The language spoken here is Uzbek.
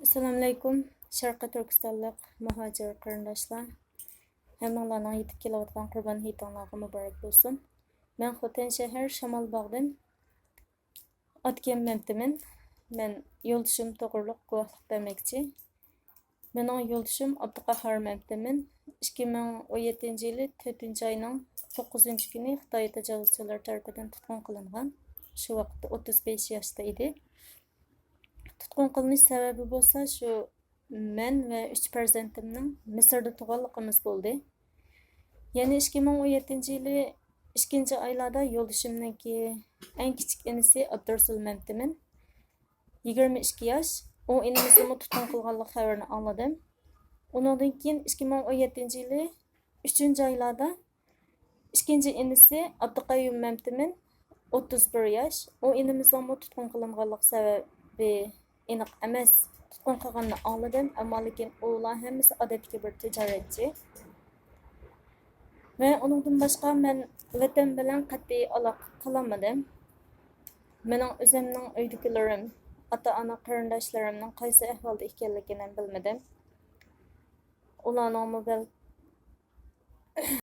Assalamu alaykum. Sharqi Turkistonlik muhojir qarindoshlar. Hammanglarning yetib kelayotgan Qurban hayitlaringiz muborak bo'lsin. Men Xotin shahar Shamolbog'dan o'tganman. Men yo'ldoshim to'g'riliq guvohlik bermoqchi. Mening yo'ldoshim Abduqahhor Mamtimin 2017-yili 4-oyning 9-kuni Xitoy tajovuzchilari tomonidan tutqun qilingan. Shu vaqtda 35 yoshda edi. Tutqun qilinish sababi bo'lsa shu men va 3 farzandimning Misrda tug'ilganligimiz bo'ldi. Ya'ni 2017-yili 2-oylarda yo'ldoshimningki eng kichik inisi Abdurasul Mamtimin 22 yosh. O inimizni tutqun qilganlik xabarini angladim. Undan keyin 2017-yili 3-oylarda ikkinchi inisi Abduqayyum Mamtimin 31 yosh. O inimizning tutqun qilinganlik sababi aniq emas. Tutqun qilganini angladim, ammo lekin ular hammasi odatdagi bir tijoratchi. Ve onundan başqa men vatan bilan qat'iy aloqa qilamadim. Mening o'zimning uydagilarim, ota-ona qarindoshlarimning qaysi ahvolda ekanligini bilmadim. Ularning